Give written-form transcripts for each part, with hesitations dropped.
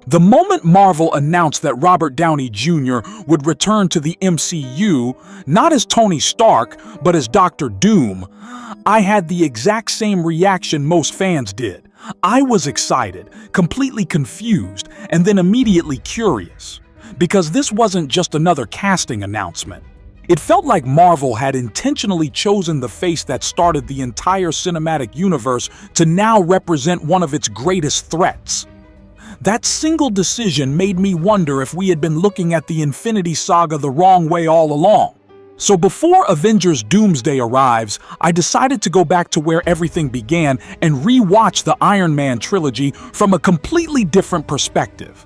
The moment Marvel announced that Robert Downey Jr. would return to the MCU, not as Tony Stark, but as Doctor Doom, I had the exact same reaction most fans did. I was excited, completely confused, and then immediately curious. Because this wasn't just another casting announcement. It felt like Marvel had intentionally chosen the face that started the entire cinematic universe to now represent one of its greatest threats. That single decision made me wonder if we had been looking at the Infinity Saga the wrong way all along. So before Avengers Doomsday arrives, I decided to go back to where everything began and re-watch the Iron Man Trilogy from a completely different perspective.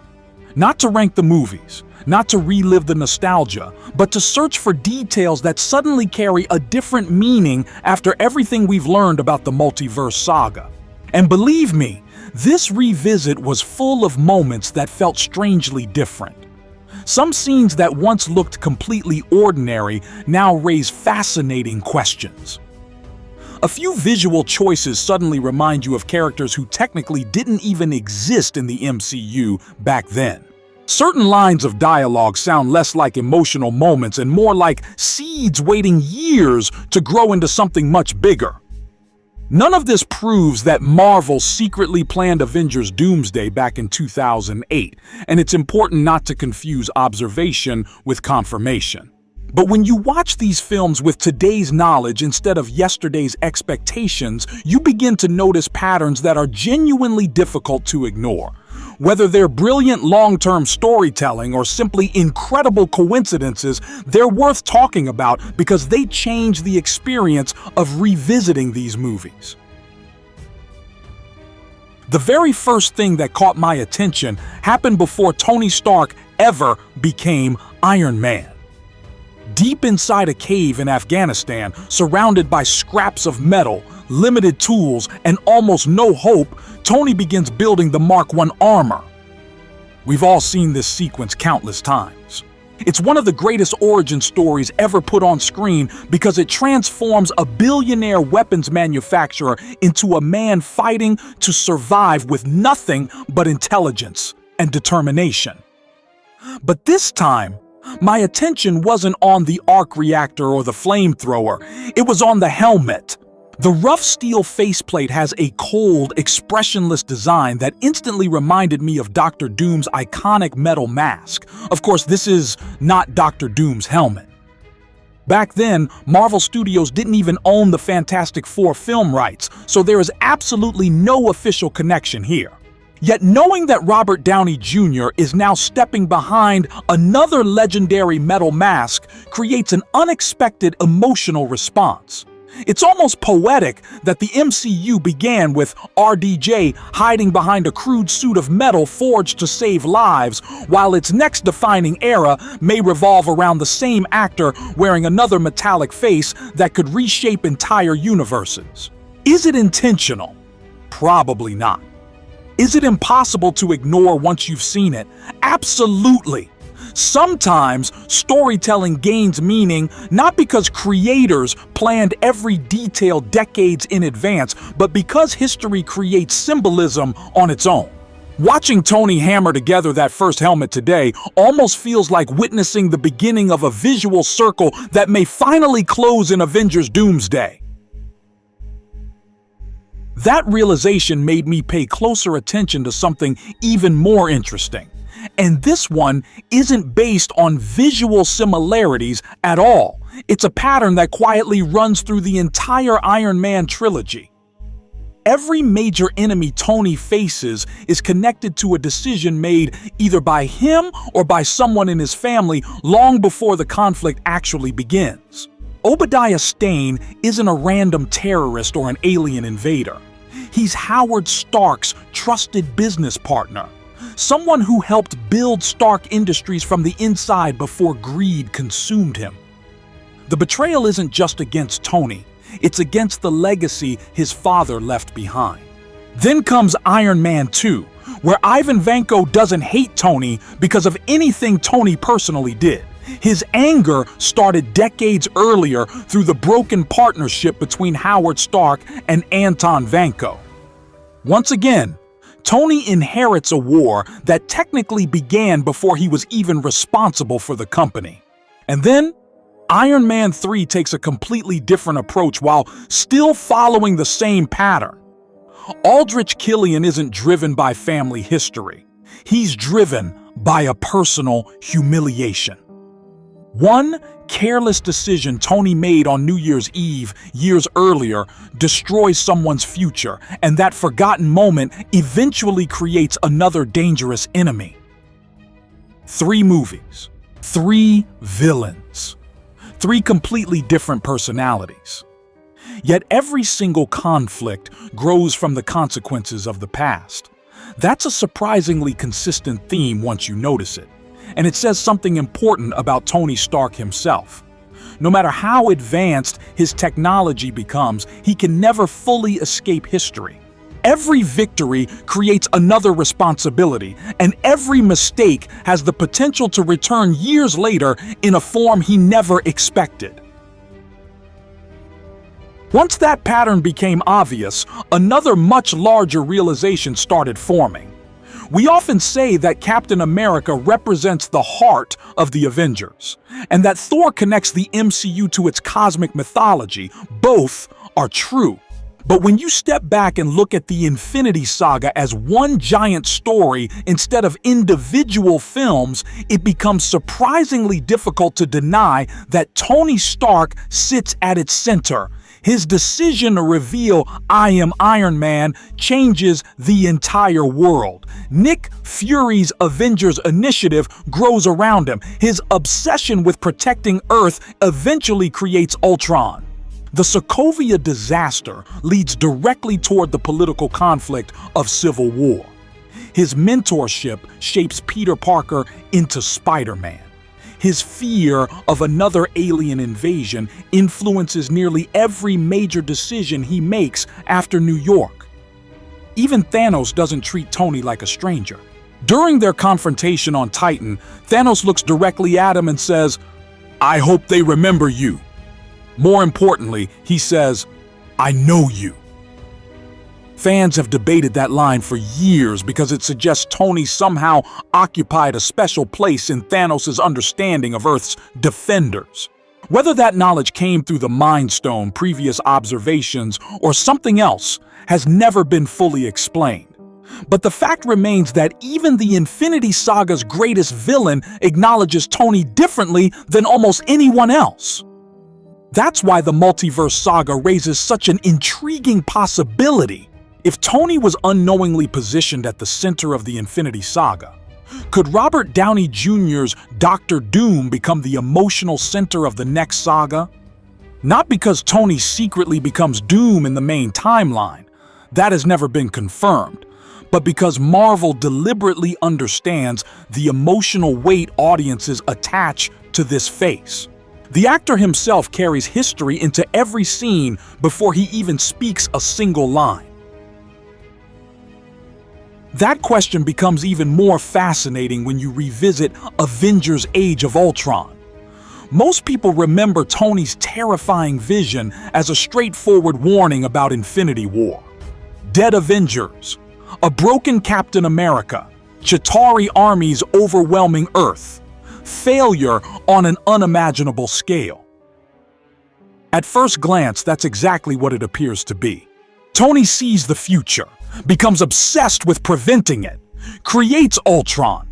Not to rank the movies, not to relive the nostalgia, but to search for details that suddenly carry a different meaning after everything we've learned about the multiverse saga. And believe me, this revisit was full of moments that felt strangely different. Some scenes that once looked completely ordinary now raise fascinating questions. A few visual choices suddenly remind you of characters who technically didn't even exist in the MCU back then. Certain lines of dialogue sound less like emotional moments and more like seeds waiting years to grow into something much bigger. None of this proves that Marvel secretly planned Avengers Doomsday back in 2008, and it's important not to confuse observation with confirmation. But when you watch these films with today's knowledge instead of yesterday's expectations, you begin to notice patterns that are genuinely difficult to ignore. Whether they're brilliant long-term storytelling or simply incredible coincidences, they're worth talking about because they change the experience of revisiting these movies. The very first thing that caught my attention happened before Tony Stark ever became Iron Man. Deep inside a cave in Afghanistan, surrounded by scraps of metal, limited tools, and almost no hope, Tony begins building the Mark I armor. We've all seen this sequence countless times. It's one of the greatest origin stories ever put on screen because it transforms a billionaire weapons manufacturer into a man fighting to survive with nothing but intelligence and determination. But this time, my attention wasn't on the arc reactor or the flamethrower, it was on the helmet. The rough steel faceplate has a cold, expressionless design that instantly reminded me of Doctor Doom's iconic metal mask. Of course, this is not Doctor Doom's helmet. Back then, Marvel Studios didn't even own the Fantastic Four film rights, so there is absolutely no official connection here. Yet knowing that Robert Downey Jr. is now stepping behind another legendary metal mask creates an unexpected emotional response. It's almost poetic that the MCU began with RDJ hiding behind a crude suit of metal forged to save lives, while its next defining era may revolve around the same actor wearing another metallic face that could reshape entire universes. Is it intentional? Probably not. Is it impossible to ignore once you've seen it? Absolutely. Sometimes storytelling gains meaning not because creators planned every detail decades in advance, but because history creates symbolism on its own. Watching Tony hammer together that first helmet today almost feels like witnessing the beginning of a visual circle that may finally close in Avengers Doomsday. That realization made me pay closer attention to something even more interesting. And this one isn't based on visual similarities at all. It's a pattern that quietly runs through the entire Iron Man trilogy. Every major enemy Tony faces is connected to a decision made either by him or by someone in his family long before the conflict actually begins. Obadiah Stane isn't a random terrorist or an alien invader. He's Howard Stark's trusted business partner. Someone who helped build Stark Industries from the inside before greed consumed him. The betrayal isn't just against Tony, it's against the legacy his father left behind. Then comes Iron Man 2, where Ivan Vanko doesn't hate Tony because of anything Tony personally did. His anger started decades earlier through the broken partnership between Howard Stark and Anton Vanko. Once again, Tony inherits a war that technically began before he was even responsible for the company. And then, Iron Man 3 takes a completely different approach while still following the same pattern. Aldrich Killian isn't driven by family history. He's driven by a personal humiliation. One careless decision Tony made on New Year's Eve years earlier destroys someone's future, and that forgotten moment eventually creates another dangerous enemy. 3 movies, 3 villains, 3 completely different personalities. Yet every single conflict grows from the consequences of the past. That's a surprisingly consistent theme once you notice it. And it says something important about Tony Stark himself. No matter how advanced his technology becomes, he can never fully escape history. Every victory creates another responsibility, and every mistake has the potential to return years later in a form he never expected. Once that pattern became obvious, another much larger realization started forming. We often say that Captain America represents the heart of the Avengers, and that Thor connects the MCU to its cosmic mythology. Both are true. But when you step back and look at the Infinity Saga as one giant story instead of individual films, it becomes surprisingly difficult to deny that Tony Stark sits at its center. His decision to reveal "I am Iron Man" changes the entire world. Nick Fury's Avengers initiative grows around him. His obsession with protecting Earth eventually creates Ultron. The Sokovia disaster leads directly toward the political conflict of Civil War. His mentorship shapes Peter Parker into Spider-Man. His fear of another alien invasion influences nearly every major decision he makes after New York. Even Thanos doesn't treat Tony like a stranger. During their confrontation on Titan, Thanos looks directly at him and says, "I hope they remember you." More importantly, he says, "I know you." Fans have debated that line for years because it suggests Tony somehow occupied a special place in Thanos' understanding of Earth's defenders. Whether that knowledge came through the Mind Stone, previous observations, or something else has never been fully explained. But the fact remains that even the Infinity Saga's greatest villain acknowledges Tony differently than almost anyone else. That's why the multiverse saga raises such an intriguing possibility. If Tony was unknowingly positioned at the center of the Infinity Saga, could Robert Downey Jr.'s Doctor Doom become the emotional center of the next saga? Not because Tony secretly becomes Doom in the main timeline, that has never been confirmed, but because Marvel deliberately understands the emotional weight audiences attach to this face. The actor himself carries history into every scene before he even speaks a single line. That question becomes even more fascinating when you revisit Avengers: Age of Ultron. Most people remember Tony's terrifying vision as a straightforward warning about Infinity War. Dead Avengers, a broken Captain America, Chitauri armies overwhelming Earth, failure on an unimaginable scale. At first glance, that's exactly what it appears to be. Tony sees the future, becomes obsessed with preventing it, creates Ultron,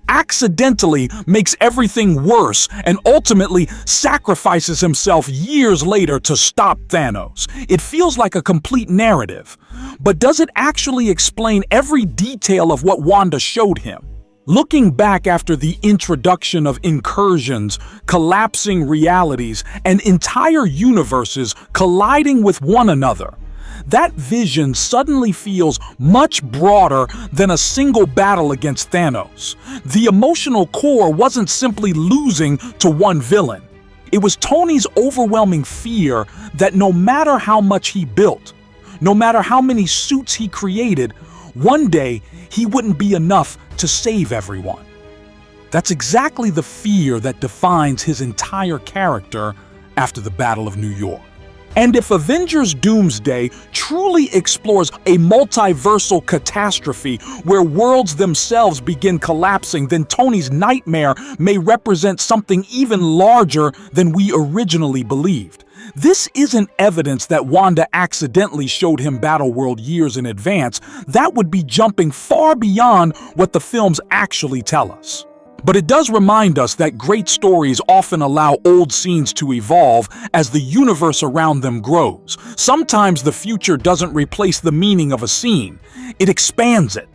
accidentally makes everything worse, and ultimately sacrifices himself years later to stop Thanos. It feels like a complete narrative, but does it actually explain every detail of what Wanda showed him? Looking back after the introduction of incursions, collapsing realities, and entire universes colliding with one another, that vision suddenly feels much broader than a single battle against Thanos. The emotional core wasn't simply losing to one villain. It was Tony's overwhelming fear that no matter how much he built, no matter how many suits he created, one day he wouldn't be enough to save everyone. That's exactly the fear that defines his entire character after the Battle of New York. And if Avengers Doomsday truly explores a multiversal catastrophe where worlds themselves begin collapsing, then Tony's nightmare may represent something even larger than we originally believed. This isn't evidence that Wanda accidentally showed him Battleworld years in advance. That would be jumping far beyond what the films actually tell us. But it does remind us that great stories often allow old scenes to evolve as the universe around them grows. Sometimes the future doesn't replace the meaning of a scene, it expands it.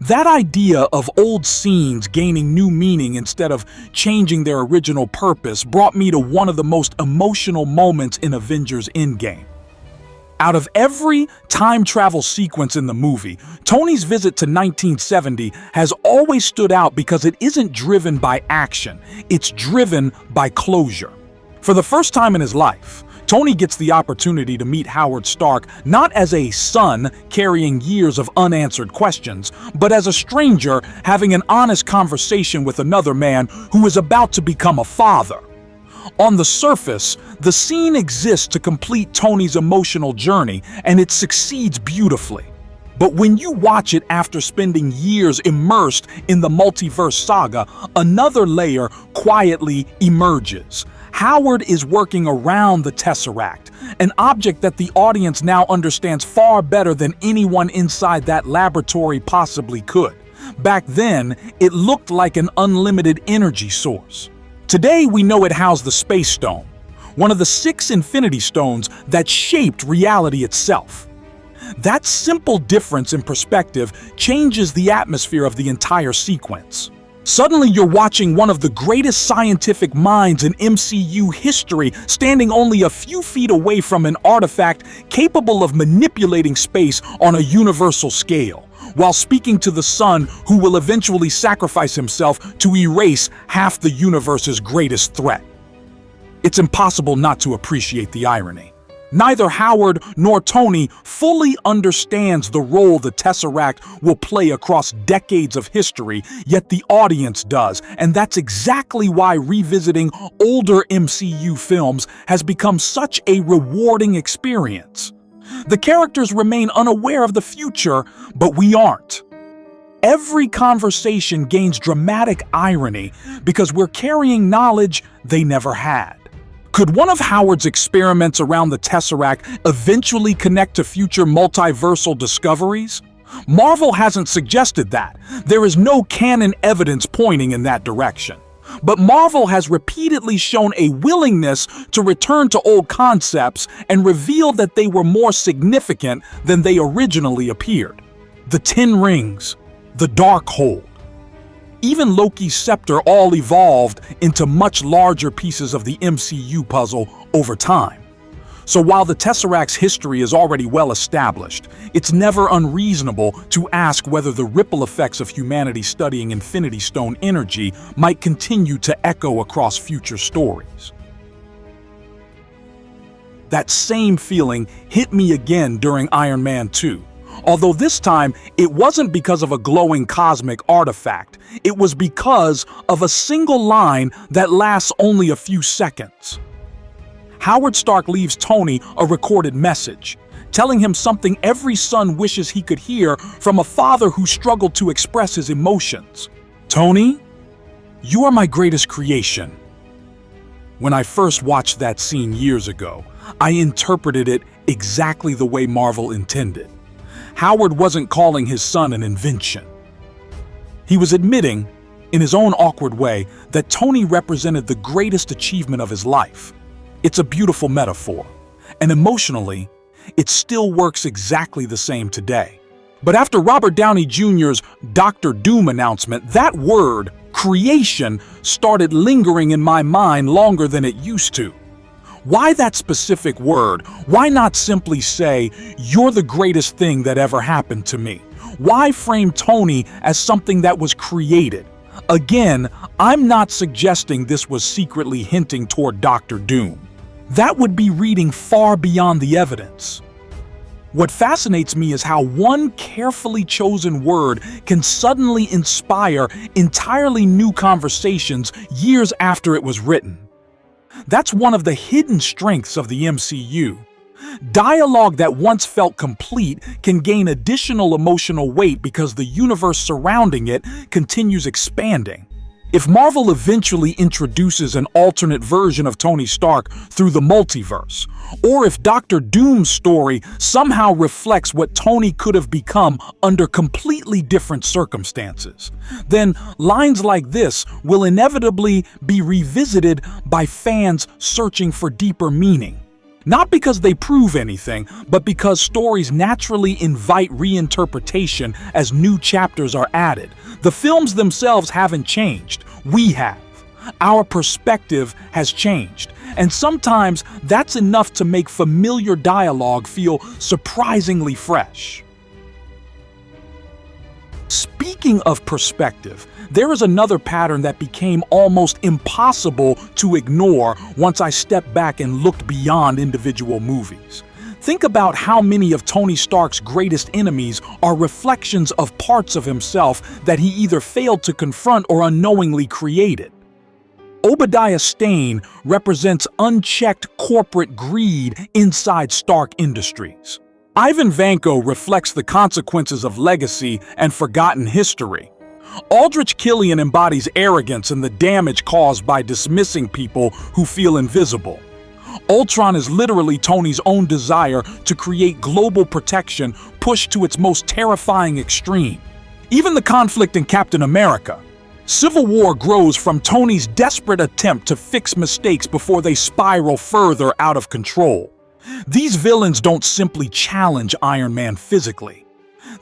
That idea of old scenes gaining new meaning instead of changing their original purpose brought me to one of the most emotional moments in Avengers Endgame. Out of every time travel sequence in the movie, Tony's visit to 1970 has always stood out because it isn't driven by action, it's driven by closure. For the first time in his life, Tony gets the opportunity to meet Howard Stark not as a son carrying years of unanswered questions, but as a stranger having an honest conversation with another man who is about to become a father. On the surface, the scene exists to complete Tony's emotional journey, and it succeeds beautifully. But when you watch it after spending years immersed in the multiverse saga, another layer quietly emerges. Howard is working around the Tesseract, an object that the audience now understands far better than anyone inside that laboratory possibly could. Back then, it looked like an unlimited energy source. Today, we know it housed the Space Stone, one of the 6 Infinity Stones that shaped reality itself. That simple difference in perspective changes the atmosphere of the entire sequence. Suddenly, you're watching one of the greatest scientific minds in MCU history standing only a few feet away from an artifact capable of manipulating space on a universal scale, while speaking to the son who will eventually sacrifice himself to erase half the universe's greatest threat. It's impossible not to appreciate the irony. Neither Howard nor Tony fully understands the role the Tesseract will play across decades of history, yet the audience does, and that's exactly why revisiting older MCU films has become such a rewarding experience. The characters remain unaware of the future, but we aren't. Every conversation gains dramatic irony because we're carrying knowledge they never had. Could one of Howard's experiments around the Tesseract eventually connect to future multiversal discoveries? Marvel hasn't suggested that. There is no canon evidence pointing in that direction. But Marvel has repeatedly shown a willingness to return to old concepts and reveal that they were more significant than they originally appeared. The Ten Rings, the Darkhold, even Loki's scepter all evolved into much larger pieces of the MCU puzzle over time. So while the Tesseract's history is already well established, it's never unreasonable to ask whether the ripple effects of humanity studying Infinity Stone energy might continue to echo across future stories. That same feeling hit me again during Iron Man 2. Although this time, it wasn't because of a glowing cosmic artifact. It was because of a single line that lasts only a few seconds. Howard Stark leaves Tony a recorded message, telling him something every son wishes he could hear from a father who struggled to express his emotions. "Tony, you are my greatest creation." When I first watched that scene years ago, I interpreted it exactly the way Marvel intended. Howard wasn't calling his son an invention. He was admitting, in his own awkward way, that Tony represented the greatest achievement of his life. It's a beautiful metaphor, and emotionally, it still works exactly the same today. But after Robert Downey Jr.'s Dr. Doom announcement, that word, creation, started lingering in my mind longer than it used to. Why that specific word? Why not simply say, "You're the greatest thing that ever happened to me"? Why frame Tony as something that was created? Again, I'm not suggesting this was secretly hinting toward Dr. Doom. That would be reading far beyond the evidence. What fascinates me is how one carefully chosen word can suddenly inspire entirely new conversations years after it was written. That's one of the hidden strengths of the MCU. Dialogue that once felt complete can gain additional emotional weight because the universe surrounding it continues expanding. If Marvel eventually introduces an alternate version of Tony Stark through the multiverse, or if Doctor Doom's story somehow reflects what Tony could have become under completely different circumstances, then lines like this will inevitably be revisited by fans searching for deeper meaning. Not because they prove anything, but because stories naturally invite reinterpretation as new chapters are added. The films themselves haven't changed. We have. Our perspective has changed. And sometimes that's enough to make familiar dialogue feel surprisingly fresh. Speaking of perspective, there is another pattern that became almost impossible to ignore once I stepped back and looked beyond individual movies. Think about how many of Tony Stark's greatest enemies are reflections of parts of himself that he either failed to confront or unknowingly created. Obadiah Stane represents unchecked corporate greed inside Stark Industries. Ivan Vanko reflects the consequences of legacy and forgotten history. Aldrich Killian embodies arrogance and the damage caused by dismissing people who feel invisible. Ultron is literally Tony's own desire to create global protection pushed to its most terrifying extreme. Even the conflict in Captain America. Civil War grows from Tony's desperate attempt to fix mistakes before they spiral further out of control. These villains don't simply challenge Iron Man physically.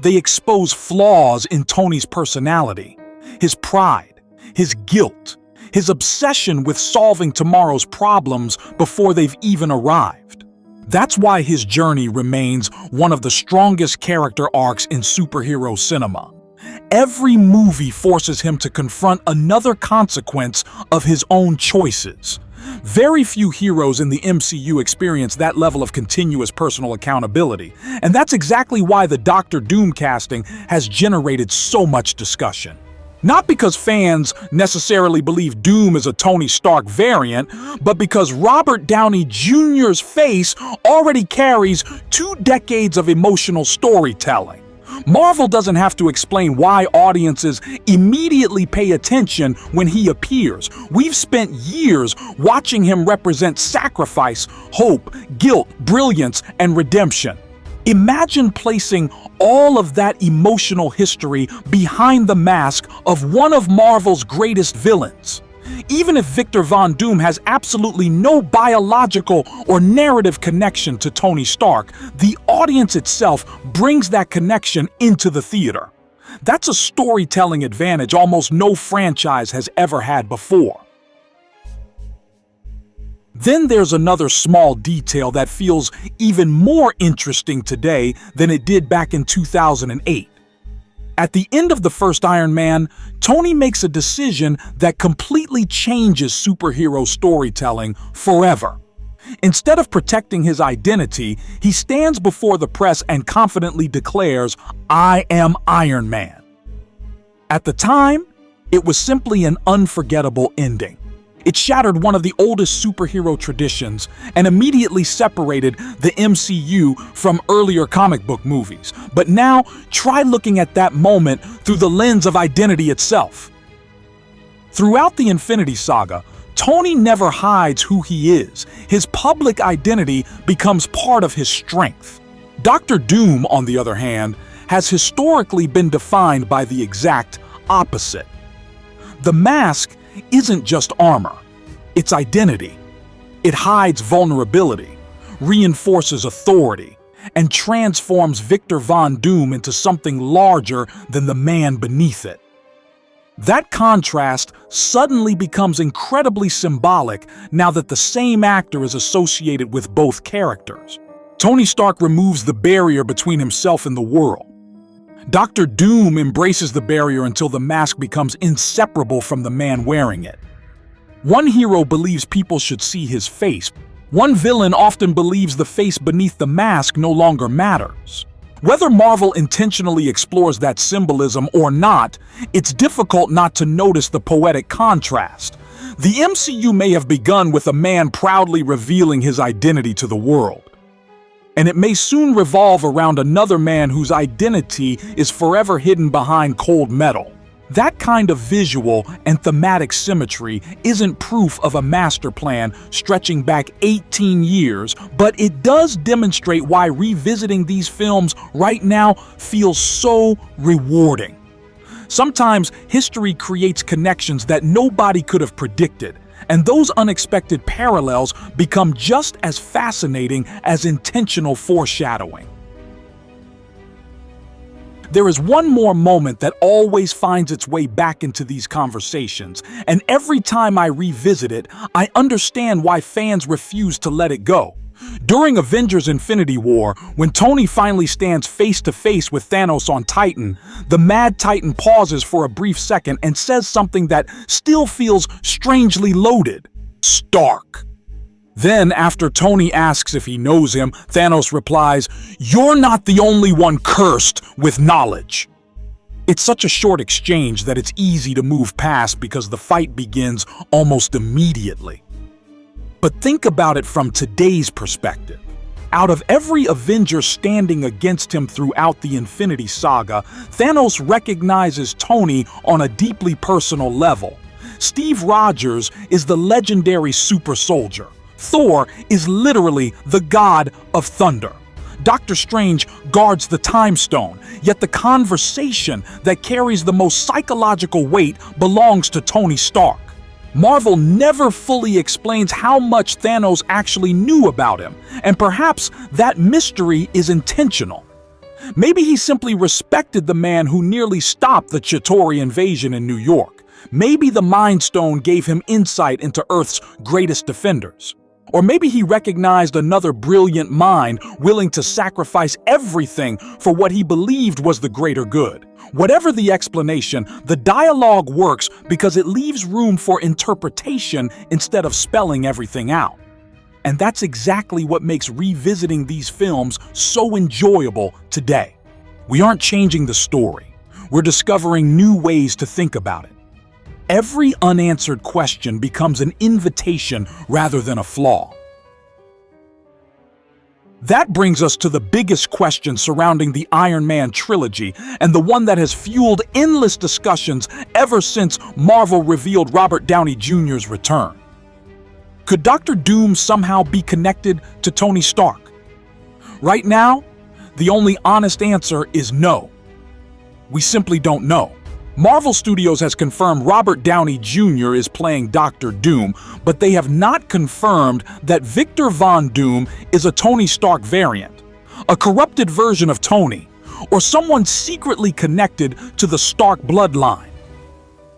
They expose flaws in Tony's personality, his pride, his guilt, his obsession with solving tomorrow's problems before they've even arrived. That's why his journey remains one of the strongest character arcs in superhero cinema. Every movie forces him to confront another consequence of his own choices. Very few heroes in the MCU experience that level of continuous personal accountability, and that's exactly why the Doctor Doom casting has generated so much discussion. Not because fans necessarily believe Doom is a Tony Stark variant, but because Robert Downey Jr.'s face already carries 2 decades of emotional storytelling. Marvel doesn't have to explain why audiences immediately pay attention when he appears. We've spent years watching him represent sacrifice, hope, guilt, brilliance, and redemption. Imagine placing all of that emotional history behind the mask of one of Marvel's greatest villains. Even if Victor Von Doom has absolutely no biological or narrative connection to Tony Stark, the audience itself brings that connection into the theater. That's a storytelling advantage almost no franchise has ever had before. Then there's another small detail that feels even more interesting today than it did back in 2008. At the end of the first Iron Man, Tony makes a decision that completely changes superhero storytelling forever. Instead of protecting his identity, he stands before the press and confidently declares, "I am Iron Man." At the time, it was simply an unforgettable ending. It shattered one of the oldest superhero traditions and immediately separated the MCU from earlier comic book movies. But now, try looking at that moment through the lens of identity itself. Throughout the Infinity Saga, Tony never hides who he is. His public identity becomes part of his strength. Doctor Doom, on the other hand, has historically been defined by the exact opposite. The mask isn't just armor, it's identity. It hides vulnerability, reinforces authority, and transforms Victor Von Doom into something larger than the man beneath it. That contrast suddenly becomes incredibly symbolic now that the same actor is associated with both characters. Tony Stark removes the barrier between himself and the world. Doctor Doom embraces the barrier until the mask becomes inseparable from the man wearing it. One hero believes people should see his face. One villain often believes the face beneath the mask no longer matters. Whether Marvel intentionally explores that symbolism or not, it's difficult not to notice the poetic contrast. The MCU may have begun with a man proudly revealing his identity to the world, and it may soon revolve around another man whose identity is forever hidden behind cold metal. That kind of visual and thematic symmetry isn't proof of a master plan stretching back 18 years, but it does demonstrate why revisiting these films right now feels so rewarding. Sometimes history creates connections that nobody could have predicted, and those unexpected parallels become just as fascinating as intentional foreshadowing. There is one more moment that always finds its way back into these conversations, and every time I revisit it, I understand why fans refuse to let it go. During Avengers Infinity War, when Tony finally stands face to face with Thanos on Titan, the Mad Titan pauses for a brief second and says something that still feels strangely loaded. Stark. Then, after Tony asks if he knows him, Thanos replies, "You're not the only one cursed with knowledge." It's such a short exchange that it's easy to move past because the fight begins almost immediately. But think about it from today's perspective. Out of every Avenger standing against him throughout the Infinity Saga, Thanos recognizes Tony on a deeply personal level. Steve Rogers is the legendary super soldier. Thor is literally the god of thunder. Doctor Strange guards the Time Stone, yet the conversation that carries the most psychological weight belongs to Tony Stark. Marvel never fully explains how much Thanos actually knew about him, and perhaps that mystery is intentional. Maybe he simply respected the man who nearly stopped the Chitauri invasion in New York. Maybe the Mind Stone gave him insight into Earth's greatest defenders. Or maybe he recognized another brilliant mind willing to sacrifice everything for what he believed was the greater good. Whatever the explanation, the dialogue works because it leaves room for interpretation instead of spelling everything out. And that's exactly what makes revisiting these films so enjoyable today. We aren't changing the story. We're discovering new ways to think about it. Every unanswered question becomes an invitation rather than a flaw. That brings us to the biggest question surrounding the Iron Man Trilogy, and the one that has fueled endless discussions ever since Marvel revealed Robert Downey Jr.'s return. Could Dr. Doom somehow be connected to Tony Stark? Right now, the only honest answer is no. We simply don't know. Marvel Studios has confirmed Robert Downey Jr. is playing Dr. Doom, but they have not confirmed that Victor Von Doom is a Tony Stark variant, a corrupted version of Tony, or someone secretly connected to the Stark bloodline.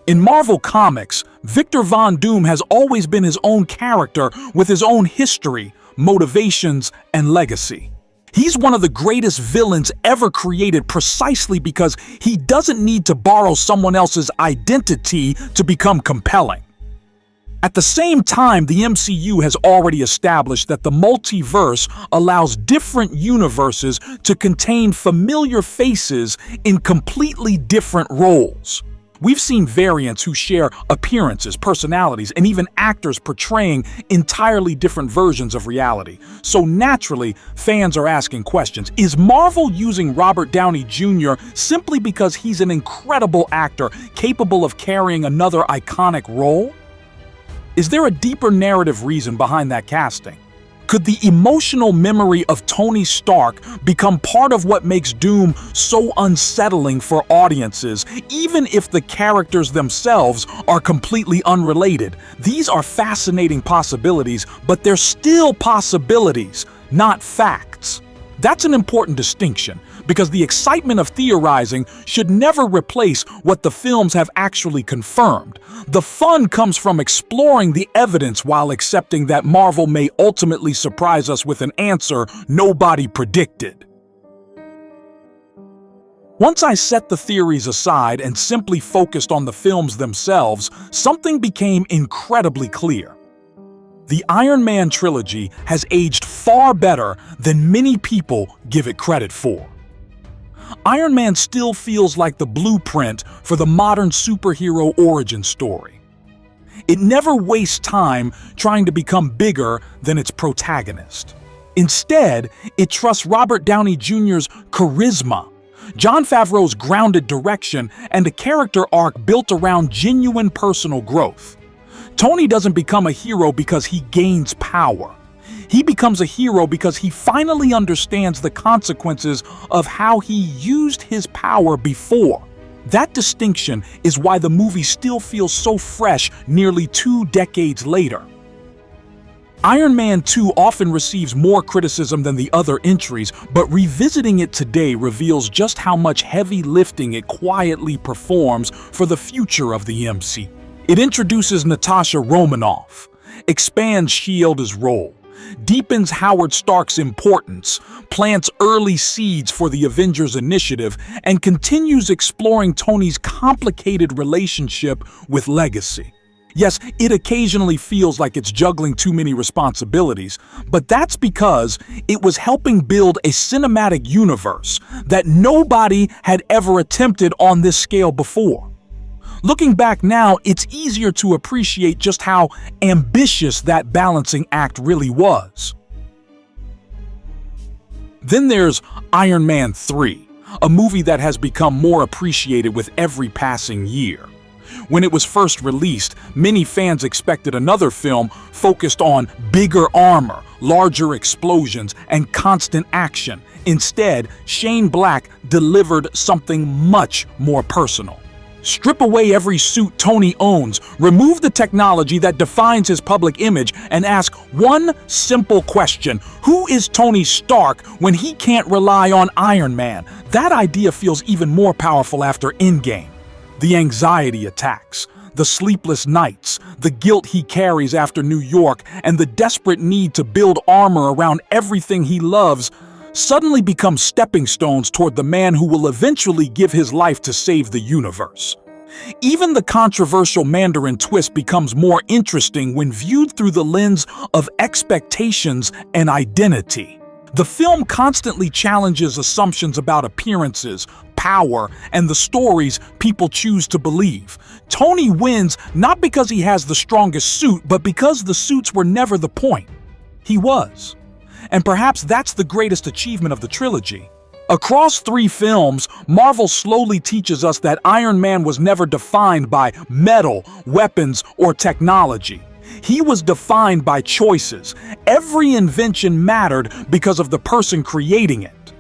In Marvel Comics, Victor Von Doom has always been his own character with his own history, motivations, and legacy. He's one of the greatest villains ever created precisely because he doesn't need to borrow someone else's identity to become compelling. At the same time, the MCU has already established that the multiverse allows different universes to contain familiar faces in completely different roles. We've seen variants who share appearances, personalities, and even actors portraying entirely different versions of reality. So naturally, fans are asking questions. Is Marvel using Robert Downey Jr. simply because he's an incredible actor capable of carrying another iconic role? Is there a deeper narrative reason behind that casting? Could the emotional memory of Tony Stark become part of what makes Doom so unsettling for audiences, even if the characters themselves are completely unrelated? These are fascinating possibilities, but they're still possibilities, not facts. That's an important distinction, because the excitement of theorizing should never replace what the films have actually confirmed. The fun comes from exploring the evidence while accepting that Marvel may ultimately surprise us with an answer nobody predicted. Once I set the theories aside and simply focused on the films themselves, something became incredibly clear. The Iron Man Trilogy has aged far better than many people give it credit for. Iron Man still feels like the blueprint for the modern superhero origin story. It never wastes time trying to become bigger than its protagonist. Instead, it trusts Robert Downey Jr.'s charisma, Jon Favreau's grounded direction, and a character arc built around genuine personal growth. Tony doesn't become a hero because he gains power. He becomes a hero because he finally understands the consequences of how he used his power before. That distinction is why the movie still feels so fresh nearly 2 decades later. Iron Man 2 often receives more criticism than the other entries, but revisiting it today reveals just how much heavy lifting it quietly performs for the future of the MC. It introduces Natasha Romanoff, expands Shield's role, deepens Howard Stark's importance, plants early seeds for the Avengers Initiative, and continues exploring Tony's complicated relationship with Legacy. Yes, it occasionally feels like it's juggling too many responsibilities, but that's because it was helping build a cinematic universe that nobody had ever attempted on this scale before. Looking back now, it's easier to appreciate just how ambitious that balancing act really was. Then there's Iron Man 3, a movie that has become more appreciated with every passing year. When it was first released, many fans expected another film focused on bigger armor, larger explosions, and constant action. Instead, Shane Black delivered something much more personal. Strip away every suit Tony owns, remove the technology that defines his public image, and ask one simple question: who is Tony Stark when he can't rely on Iron Man? That idea feels even more powerful after Endgame. The anxiety attacks, the sleepless nights, the guilt he carries after New York, and the desperate need to build armor around everything he loves suddenly become stepping stones toward the man who will eventually give his life to save the universe. Even the controversial Mandarin twist becomes more interesting when viewed through the lens of expectations and identity. The film constantly challenges assumptions about appearances, power, and the stories people choose to believe. Tony wins not because he has the strongest suit, but because the suits were never the point. He was. And perhaps that's the greatest achievement of the trilogy. Across 3 films, Marvel slowly teaches us that Iron Man was never defined by metal, weapons, or technology. He was defined by choices. Every invention mattered because of the person creating it.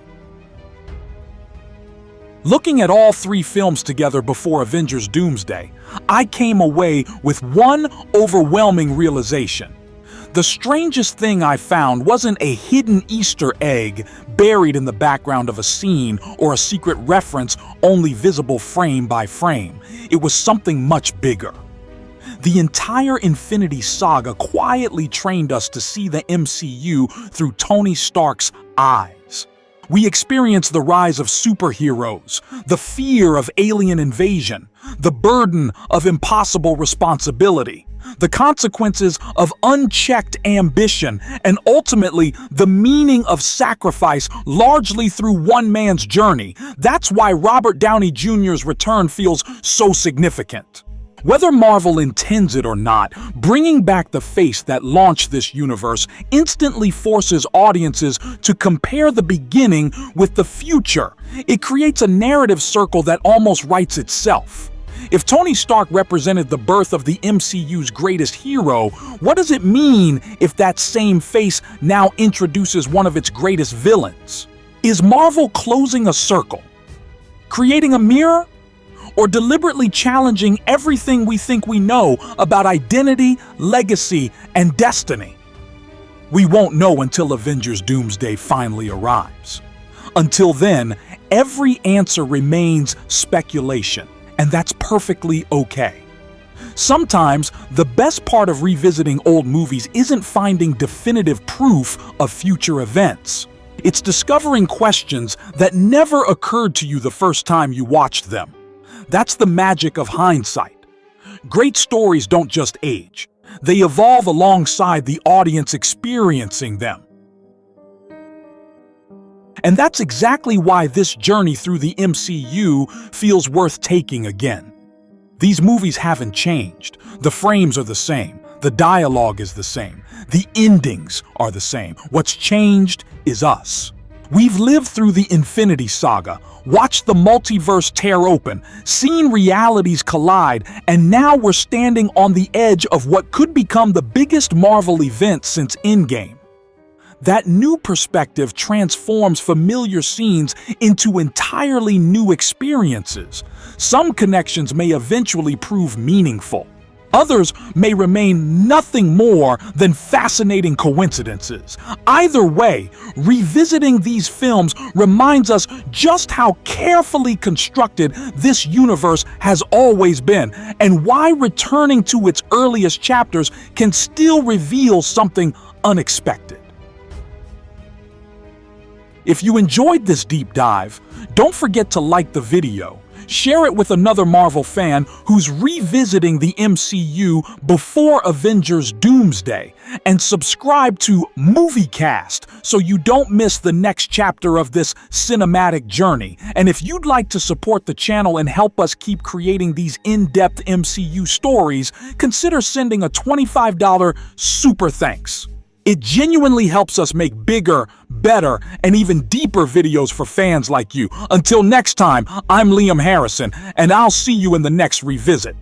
Looking at all 3 films together before Avengers Doomsday, I came away with one overwhelming realization. The strangest thing I found wasn't a hidden Easter egg buried in the background of a scene or a secret reference only visible frame by frame. It was something much bigger. The entire Infinity Saga quietly trained us to see the MCU through Tony Stark's eyes. We experience the rise of superheroes, the fear of alien invasion, the burden of impossible responsibility, the consequences of unchecked ambition, and ultimately the meaning of sacrifice largely through one man's journey. That's why Robert Downey Jr.'s return feels so significant. Whether Marvel intends it or not, bringing back the face that launched this universe instantly forces audiences to compare the beginning with the future. It creates a narrative circle that almost writes itself. If Tony Stark represented the birth of the MCU's greatest hero, what does it mean if that same face now introduces one of its greatest villains? Is Marvel closing a circle? Creating a mirror? Or deliberately challenging everything we think we know about identity, legacy, and destiny? We won't know until Avengers Doomsday finally arrives. Until then, every answer remains speculation, and that's perfectly okay. Sometimes, the best part of revisiting old movies isn't finding definitive proof of future events. It's discovering questions that never occurred to you the first time you watched them. That's the magic of hindsight. Great stories don't just age. They evolve alongside the audience experiencing them. And that's exactly why this journey through the MCU feels worth taking again. These movies haven't changed. The frames are the same. The dialogue is the same. The endings are the same. What's changed is us. We've lived through the Infinity Saga, watched the multiverse tear open, seen realities collide, and now we're standing on the edge of what could become the biggest Marvel event since Endgame. That new perspective transforms familiar scenes into entirely new experiences. Some connections may eventually prove meaningful. Others may remain nothing more than fascinating coincidences. Either way, revisiting these films reminds us just how carefully constructed this universe has always been, and why returning to its earliest chapters can still reveal something unexpected. If you enjoyed this deep dive, don't forget to like the video. Share it with another Marvel fan who's revisiting the MCU before Avengers Doomsday, and subscribe to MovieCast so you don't miss the next chapter of this cinematic journey. And if you'd like to support the channel and help us keep creating these in-depth MCU stories, consider sending a $25 super thanks. It genuinely helps us make bigger, better, and even deeper videos for fans like you. Until next time, I'm Liam Harrison, and I'll see you in the next revisit.